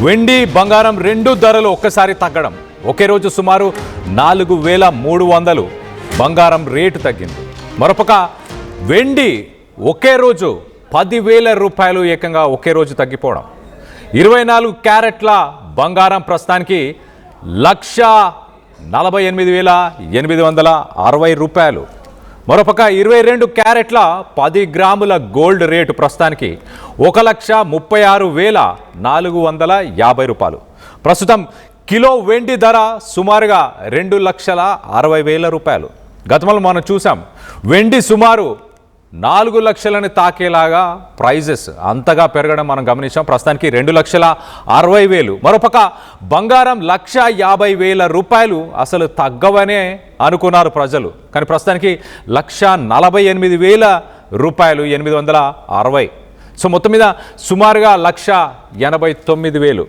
వెండి బంగారం రెండు ధరలు ఒక్కసారి తగ్గడం. ఒకే రోజు సుమారు 4300 బంగారం రేటు తగ్గింది. మరొక వెండి ఒకే రోజు 10,000 రూపాయలు ఏకంగా ఒకే రోజు తగ్గిపోవడం. 24 క్యారెట్ల బంగారం ప్రస్తుతానికి 1,48,860 రూపాయలు. మరొక 22 క్యారెట్ల 10 గ్రాముల గోల్డ్ రేటు ప్రస్తుతానికి 1,36,450 రూపాయలు. ప్రస్తుతం కిలో వెండి ధర సుమారుగా 2,60,000 రూపాయలు. గతంలో మనం చూసాం వెండి సుమారు 4 లక్షలని తాకేలాగా ప్రైజెస్ అంతగా పెరగడం మనం గమనించాం. ప్రస్తుతానికి 2,60,000. మరొక బంగారం 1,50,000 రూపాయలు అసలు తగ్గవనే అనుకున్నారు ప్రజలు. కానీ ప్రస్తుతానికి 1,48,000 రూపాయలు 860. సో మొత్తం మీద సుమారుగా 1,89,000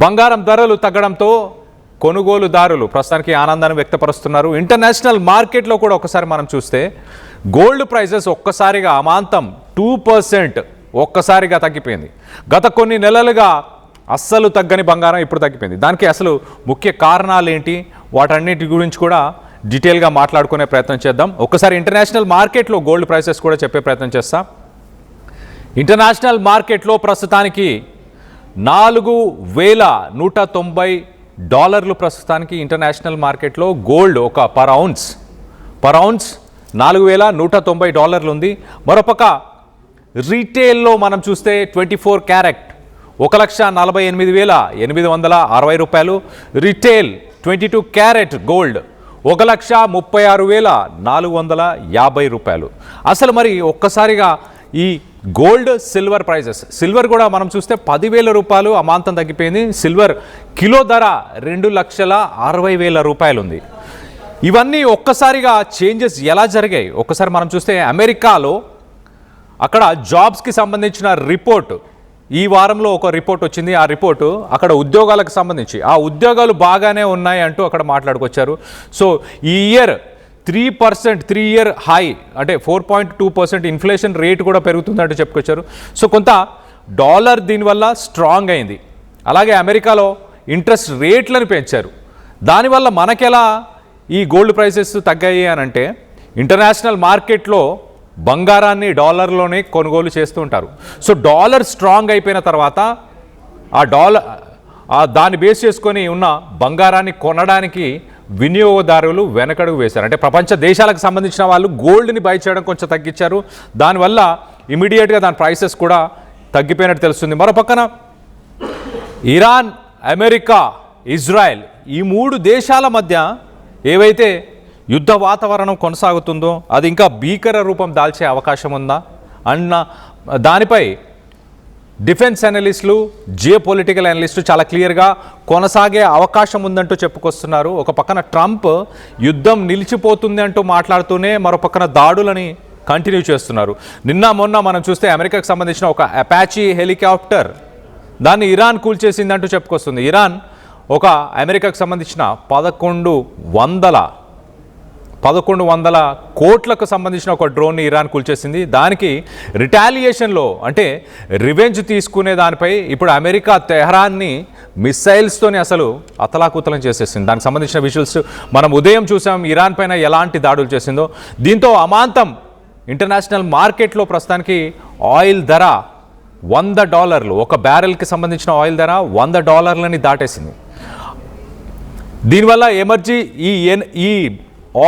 బంగారం ధరలు తగ్గడంతో కొనుగోలుదారులు ప్రస్తుతానికి ఆనందాన్ని వ్యక్తపరుస్తున్నారు. ఇంటర్నేషనల్ మార్కెట్లో కూడా ఒకసారి మనం చూస్తే గోల్డ్ ప్రైసెస్ ఒక్కసారిగా అమాంతం 2% ఒక్కసారిగా తగ్గిపోయింది. గత కొన్ని నెలలుగా అస్సలు తగ్గని బంగారం ఇప్పుడు తగ్గిపోయింది. దానికి అసలు ముఖ్య కారణాలు ఏంటి, వాటన్నిటి గురించి కూడా డీటెయిల్గా మాట్లాడుకునే ప్రయత్నం చేద్దాం. ఒక్కసారి ఇంటర్నేషనల్ మార్కెట్లో గోల్డ్ ప్రైసెస్ కూడా చెప్పే ప్రయత్నం చేస్తాం. ఇంటర్నేషనల్ మార్కెట్లో ప్రస్తుతానికి $4,190 ప్రస్తుతానికి ఇంటర్నేషనల్ మార్కెట్లో గోల్డ్ ఒక పర్ ఔన్స్ $4,190 ఉంది. మరొక రీటైల్లో మనం చూస్తే 24 క్యారెట్ 1,48,860 రూపాయలు. రీటైల్ 22 క్యారెట్ గోల్డ్ 1,36,450 రూపాయలు. అసలు మరి ఒక్కసారిగా ఈ గోల్డ్ సిల్వర్ ప్రైజెస్, సిల్వర్ కూడా మనం చూస్తే 10,000 రూపాయలు అమాంతం తగ్గిపోయింది. సిల్వర్ కిలో ధర 2,60,000 రూపాయలు ఉంది. ఇవన్నీ ఒక్కసారిగా చేంజెస్ ఎలా జరిగాయి ఒక్కసారి మనం చూస్తే అమెరికాలో అక్కడ జాబ్స్కి సంబంధించిన రిపోర్ట్ ఈ వారంలో ఒక రిపోర్ట్ వచ్చింది. ఆ రిపోర్టు అక్కడ ఉద్యోగాలకు సంబంధించి ఆ ఉద్యోగాలు బాగానే ఉన్నాయి అంటూ అక్కడ మాట్లాడుకొచ్చారు. సో ఈ ఇయర్ 3% 3 ఇయర్ హై అంటే 4.2% ఇన్ఫ్లేషన్ రేట్ కూడా పెరుగుతుందంటూ చెప్పుకొచ్చారు. సో కొంత డాలర్ దీనివల్ల స్ట్రాంగ్ అయింది. అలాగే అమెరికాలో ఇంట్రెస్ట్ రేట్లను పెంచారు. దానివల్ల మనకెలా ఈ గోల్డ్ ప్రైసెస్ తగ్గాయి అని అంటే ఇంటర్నేషనల్ మార్కెట్లో బంగారాన్ని డాలర్లోనే కొనుగోలు చేస్తూ ఉంటారు. సో డాలర్ స్ట్రాంగ్ అయిపోయిన తర్వాత దాన్ని బేస్ చేసుకొని ఉన్న బంగారాన్ని కొనడానికి వినియోగదారులు వెనకడుగు వేశారు. అంటే ప్రపంచ దేశాలకు సంబంధించిన వాళ్ళు గోల్డ్ని బై చేయడం కొంచెం తగ్గించారు. దానివల్ల ఇమీడియట్గా దాని ప్రైసెస్ కూడా తగ్గిపోయినట్టు తెలుస్తుంది. మరో పక్కన ఇరాన్, అమెరికా, ఇజ్రాయెల్ ఈ 3 దేశాల మధ్య ఏవైతే యుద్ధ వాతావరణం కొనసాగుతుందో అది ఇంకా భీకర రూపం దాల్చే అవకాశం ఉందా అన్న దానిపై డిఫెన్స్ అనలిస్టులు, జియో పొలిటికల్ అనలిస్టులు చాలా క్లియర్గా కొనసాగే అవకాశం ఉందంటూ చెప్పుకొస్తున్నారు. ఒక పక్కన ట్రంప్ యుద్ధం నిలిచిపోతుంది అంటూ మాట్లాడుతూనే మరో పక్కన దాడులని కంటిన్యూ చేస్తున్నారు. నిన్న మొన్న మనం చూస్తే అమెరికాకు సంబంధించిన ఒక అపాచీ హెలికాప్టర్ దాన్ని ఇరాన్ కూల్చేసిందంటూ చెప్పుకొస్తుంది. ఇరాన్ ఒక అమెరికాకు సంబంధించిన 1,100 కోట్లకు సంబంధించిన ఒక డ్రోన్ని ఇరాన్ కూల్చేసింది. దానికి రిటాలియేషన్లో అంటే రివెంజ్ తీసుకునే దానిపై ఇప్పుడు అమెరికా తెహ్రాన్ని మిస్సైల్స్తోని అసలు అతలాకుతలం చేసేసింది. దానికి సంబంధించిన విజువల్స్ మనం ఉదయం చూసాం. ఇరాన్ పైన ఎలాంటి దాడులు చేసిందో దీంతో అమాంతం ఇంటర్నేషనల్ మార్కెట్లో ప్రస్తుతానికి ఆయిల్ ధర $100 ఒక బ్యారెల్కి సంబంధించిన ఆయిల్ ధర $100 దాటేసింది. దీనివల్ల ఈ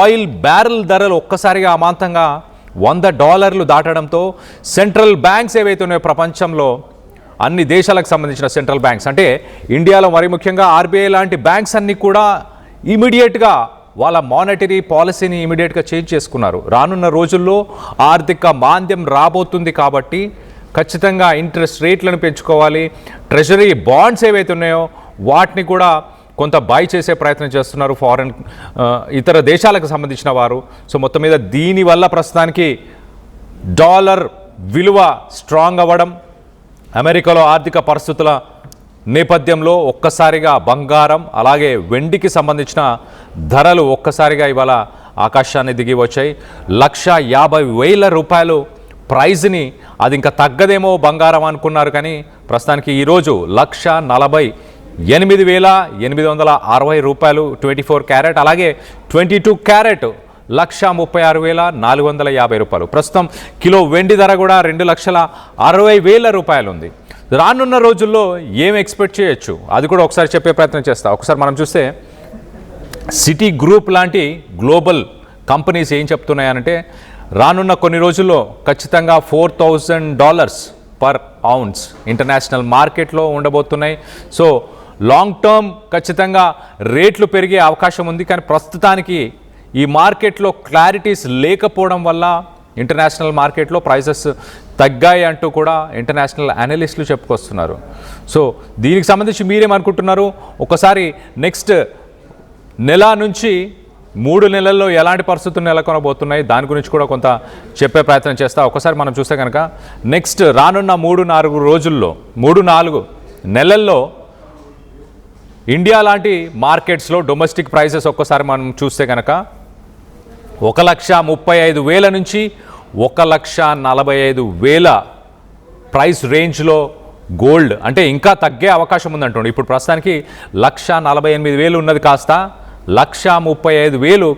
ఆయిల్ బ్యారెల్ ధరలు ఒక్కసారిగా అమాంతంగా $100 దాటడంతో సెంట్రల్ బ్యాంక్స్ ఏవైతే ఉన్నాయో ప్రపంచంలో అన్ని దేశాలకు సంబంధించిన సెంట్రల్ బ్యాంక్స్ అంటే ఇండియాలో మరి ముఖ్యంగా ఆర్బీఐ లాంటి బ్యాంక్స్ అన్నీ కూడా ఇమీడియట్గా వాళ్ళ మానిటరీ పాలసీని ఇమీడియట్గా చేంజ్ చేసుకున్నారు. రానున్న రోజుల్లో ఆర్థిక మాంద్యం రాబోతుంది కాబట్టి ఖచ్చితంగా ఇంట్రెస్ట్ రేట్లను పెంచుకోవాలి. ట్రెజరీ బాండ్స్ ఏవైతే ఉన్నాయో వాటిని కూడా కొంత బై చేసే ప్రయత్నం చేస్తున్నారు ఇతర దేశాలకు సంబంధించిన వారు. సో మొత్తం మీద దీనివల్ల ప్రస్తుతానికి డాలర్ విలువ స్ట్రాంగ్ అవ్వడం, అమెరికాలో ఆర్థిక పరిస్థితుల నేపథ్యంలో ఒక్కసారిగా బంగారం అలాగే వెండికి సంబంధించిన ధరలు ఒక్కసారిగా ఇవాళ ఆకాశాన్ని దిగి వచ్చాయి. 1,50,000 రూపాయలు ప్రైజ్ని అది ఇంకా తగ్గదేమో బంగారం అనుకున్నారు, కానీ ప్రస్తుతానికి ఈరోజు 1,48,860 రూపాయలు 24 క్యారెట్, అలాగే 22 క్యారెట్ 1,36,450 రూపాయలు. ప్రస్తుతం కిలో వెండి ధర కూడా 2,60,000 రూపాయలు ఉంది. రానున్న రోజుల్లో ఏం ఎక్స్పెక్ట్ చేయొచ్చు అది కూడా ఒకసారి చెప్పే ప్రయత్నం చేస్తా. ఒకసారి మనం చూస్తే సిటీ గ్రూప్ లాంటి గ్లోబల్ కంపెనీస్ ఏం చెప్తున్నాయనంటే రానున్న కొన్ని రోజుల్లో ఖచ్చితంగా $4,000 పర్ ఔన్స్ ఇంటర్నేషనల్ మార్కెట్లో ఉండబోతున్నాయి. సో లాంగ్ టర్మ్ ఖచ్చితంగా రేట్లు పెరిగే అవకాశం ఉంది, కానీ ప్రస్తుతానికి ఈ మార్కెట్లో క్లారిటీస్ లేకపోవడం వల్ల ఇంటర్నేషనల్ మార్కెట్లో ప్రైసెస్ తగ్గాయి అంటూ కూడా ఇంటర్నేషనల్ అనలిస్టులు చెప్పుకొస్తున్నారు. సో దీనికి సంబంధించి మీరేమనుకుంటున్నారు? ఒకసారి నెక్స్ట్ నెల నుంచి 3 నెలల్లో ఎలాంటి పరిస్థితులు నెలకొనబోతున్నాయి దాని గురించి కూడా కొంత చెప్పే ప్రయత్నం చేస్తా. ఒకసారి మనం చూస్తే కనుక నెక్స్ట్ రానున్న 3-4 రోజుల్లో 3-4 నెలల్లో ఇండియా లాంటి మార్కెట్స్లో డొమెస్టిక్ ప్రైసెస్ ఒక్కసారి మనం చూస్తే కనుక 1,35,000 నుంచి 1,45,000 ప్రైస్ రేంజ్లో గోల్డ్ అంటే ఇంకా తగ్గే అవకాశం ఉందంటుండే. ఇప్పుడు ప్రస్తుతానికి 1,48,000 ఉన్నది కాస్త 1,35,000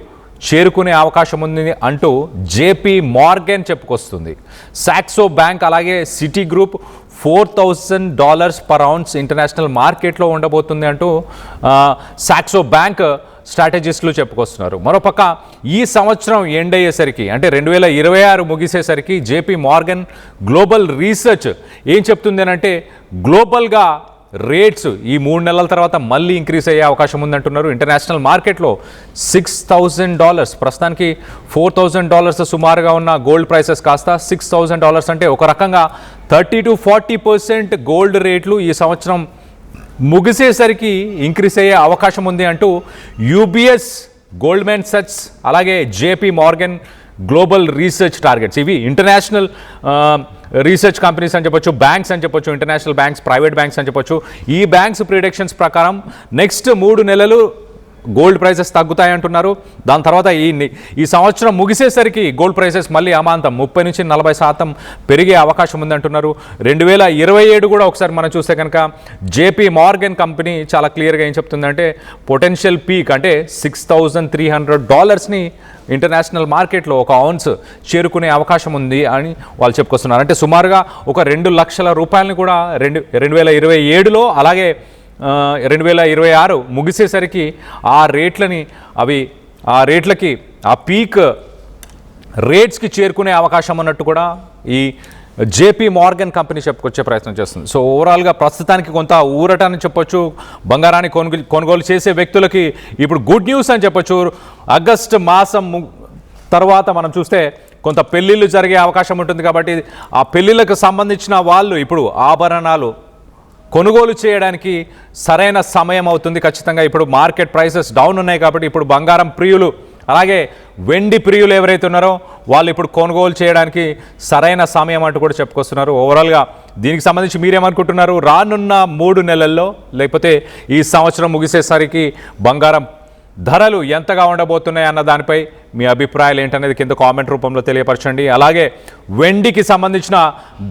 చేరుకునే అవకాశం ఉంది అంటూ జేపీ మార్గన్ చెప్పుకొస్తుంది. సాక్సో బ్యాంక్ అలాగే city group $4,000 per ounce international మార్కెట్లో ఉండబోతుంది అంటూ సాక్సో బ్యాంక్ స్ట్రాటజిస్టులు చెప్పుకొస్తున్నారు. మరోపక్క ఈ సంవత్సరం ఎండ్ అయ్యేసరికి అంటే 2026 ముగిసేసరికి జేపీ మార్గన్ గ్లోబల్ రీసెర్చ్ ఏం చెప్తుంది అంటే గ్లోబల్గా రేట్స్ ఈ 3 నెలల తర్వాత మళ్ళీ ఇంక్రీజ్ అయ్యే అవకాశం ఉందంటున్నారు. ఇంటర్నేషనల్ మార్కెట్లో $6,000 ప్రస్తుతానికి $4,000 సుమారుగా ఉన్న గోల్డ్ ప్రైసెస్ కాస్త $6,000 అంటే ఒక రకంగా 30-40% గోల్డ్ రేట్లు ఈ సంవత్సరం ముగిసేసరికి ఇంక్రీజ్ అయ్యే అవకాశం ఉంది అంటూ యూబీఎస్, గోల్డ్మెన్ సచ్స్ అలాగే JP Morgan global research targets ఇవి ఇంటర్నేషనల్ రీసెర్చ్ కంపెనీస్ అని చెప్పొచ్చు, బ్యాంక్స్ అని చెప్పొచ్చు, ఇంటర్నేషనల్ బ్యాంక్స్, ప్రైవేట్ బ్యాంక్స్ అని చెప్పొచ్చు. ఈ బ్యాంక్స్ ప్రిడిక్షన్స్ ప్రకారం నెక్స్ట్ 3 నెలలు గోల్డ్ ప్రైసెస్ తగ్గుతాయి అంటున్నారు. దాని తర్వాత ఈ సంవత్సరం ముగిసేసరికి గోల్డ్ ప్రైసెస్ మళ్ళీ అమాంతం 30-40% పెరిగే అవకాశం ఉందంటున్నారు. 2027 కూడా ఒకసారి మనం చూస్తే కనుక జేపీ మార్గన్ కంపెనీ చాలా క్లియర్గా ఏం చెప్తుందంటే పొటెన్షియల్ పీక్ అంటే $6,300 ఇంటర్నేషనల్ మార్కెట్లో ఒక ఔన్స్ చేరుకునే అవకాశం ఉంది అని వాళ్ళు చెప్పుకొస్తున్నారు. అంటే సుమారుగా ఒక 2 లక్షల రూపాయలని కూడా 2027లో అలాగే 2026 ముగిసేసరికి ఆ రేట్లకి ఆ పీక్ రేట్స్కి చేరుకునే అవకాశం అన్నట్టు కూడా ఈ జేపీ మార్గన్ కంపెనీ చెప్పుకొచ్చే ప్రయత్నం చేస్తుంది. సో ఓవరాల్గా ప్రస్తుతానికి కొంత ఊరటని చెప్పొచ్చు. బంగారాన్ని కొనుగోలు చేసే వ్యక్తులకి ఇప్పుడు గుడ్ న్యూస్ అని చెప్పొచ్చు. ఆగస్టు మాసం తర్వాత మనం చూస్తే కొంత పెళ్ళిళ్ళు జరిగే అవకాశం ఉంటుంది కాబట్టి ఆ పెళ్ళిళ్ళకు సంబంధించిన వాళ్ళు ఇప్పుడు ఆభరణాలు కొనుగోలు చేయడానికి సరైన సమయం అవుతుంది. ఖచ్చితంగా ఇప్పుడు మార్కెట్ ప్రైసెస్ డౌన్ ఉన్నాయి కాబట్టి ఇప్పుడు బంగారం ప్రియులు అలాగే వెండి ప్రియులు ఎవరైతే ఉన్నారో వాళ్ళు ఇప్పుడు కొనుగోలు చేయడానికి సరైన సమయం అంటూ కూడా చెప్పుకొస్తున్నారు. ఓవరాల్గా దీనికి సంబంధించి మీరేమనుకుంటున్నారు? రానున్న 3 నెలల్లో లేకపోతే ఈ సంవత్సరం ముగిసేసరికి బంగారం ధరలు ఎంతగా ఉండబోతున్నాయి అన్న దానిపై మీ అభిప్రాయాలు ఏంటనేది కింద కామెంట్ రూపంలో తెలియపరచండి. అలాగే వెండికి సంబంధించిన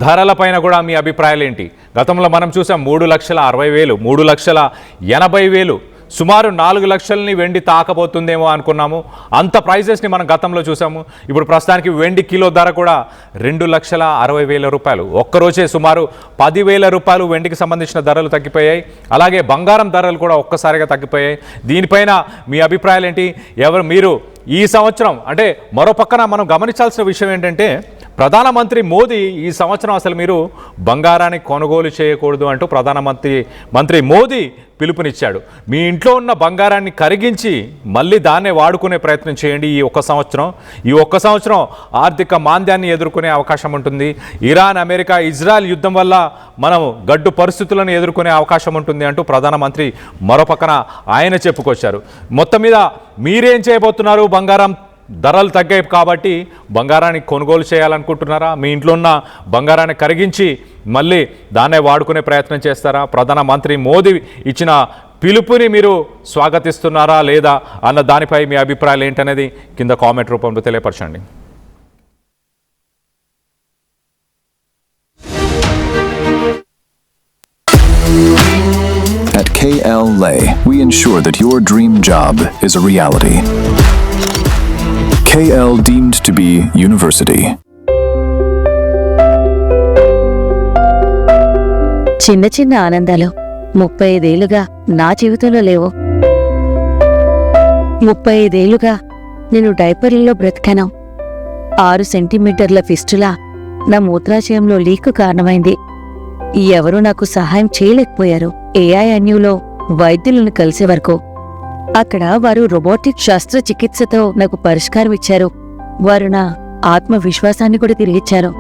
ధరలపైన కూడా మీ అభిప్రాయాలు ఏంటి? గతంలో మనం చూసాం 3,60,000, 3,80,000 సుమారు 4 లక్షలని వెండి తాకబోతుందేమో అనుకున్నాము. అంత ప్రైజెస్ని మనం గతంలో చూసాము. ఇప్పుడు ప్రస్తుతానికి వెండి కిలో ధర కూడా 2,60,000 రూపాయలు. ఒక్కరోజే సుమారు 10,000 రూపాయలు వెండికి సంబంధించిన ధరలు తగ్గిపోయాయి. అలాగే బంగారం ధరలు కూడా ఒక్కసారిగా తగ్గిపోయాయి. దీనిపైన మీ అభిప్రాయాలు ఏంటి? మీరు ఈ సంవత్సరం అంటే మరో పక్కన మనం గమనించాల్సిన విషయం ఏంటంటే ప్రధానమంత్రి మోదీ ఈ సంవత్సరం అసలు మీరు బంగారాన్ని కొనుగోలు చేయకూడదు అంటూ మంత్రి మోదీ పిలుపునిచ్చాడు. మీ ఇంట్లో ఉన్న బంగారాన్ని కరిగించి మళ్ళీ దాన్నే వాడుకునే ప్రయత్నం చేయండి. ఈ ఒక్క సంవత్సరం ఆర్థిక మాంద్యాన్ని ఎదుర్కొనే అవకాశం ఉంటుంది. ఇరాన్, అమెరికా, ఇజ్రాయెల్ యుద్ధం వల్ల మనం గడ్డు పరిస్థితులను ఎదుర్కొనే అవకాశం ఉంటుంది అంటూ ప్రధానమంత్రి మరోపక్కన ఆయన చెప్పుకొచ్చారు. మొత్తం మీద మీరేం చేయబోతున్నారు? బంగారం ధరలు తగ్గాయి కాబట్టి బంగారాన్ని కొనుగోలు చేయాలనుకుంటున్నారా? మీ ఇంట్లో ఉన్న బంగారాన్ని కరిగించి మళ్ళీ దాన్నే వాడుకునే ప్రయత్నం చేస్తారా? ప్రధానమంత్రి మోదీ ఇచ్చిన పిలుపుని మీరు స్వాగతిస్తున్నారా లేదా అన్న దానిపై మీ అభిప్రాయాలు ఏంటనేది కింద కామెంట్ రూపంలో తెలియపరచండి. KL Lay, we ensure that your dream job is a reality. KL deemed to be university. చిన్న చిన్న ఆనందాలు 35 ఏళ్లుగా నా జీవితంలో లేవు. 35 ఏళ్లుగా నేను డైపర్లలో బ్రతికాను. 6 సెంటీమీటర్ల ఫిస్టులా నా మూత్రాశయంలో లీకు కారణమైంది. ఎవరూ నాకు సహాయం చేయలేకపోయారు. AINUలో వైద్యులను కలిసే వరకు. అక్కడ వారు రోబోటిక్ శస్త్రచికిత్సతో నాకు పరిష్కారం ఇచ్చారు. వారు నా ఆత్మవిశ్వాసాన్ని కూడా తిరిగిచ్చారు.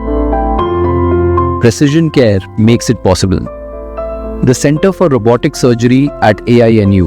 Precision care makes it possible. The Center for Robotic Surgery at AINU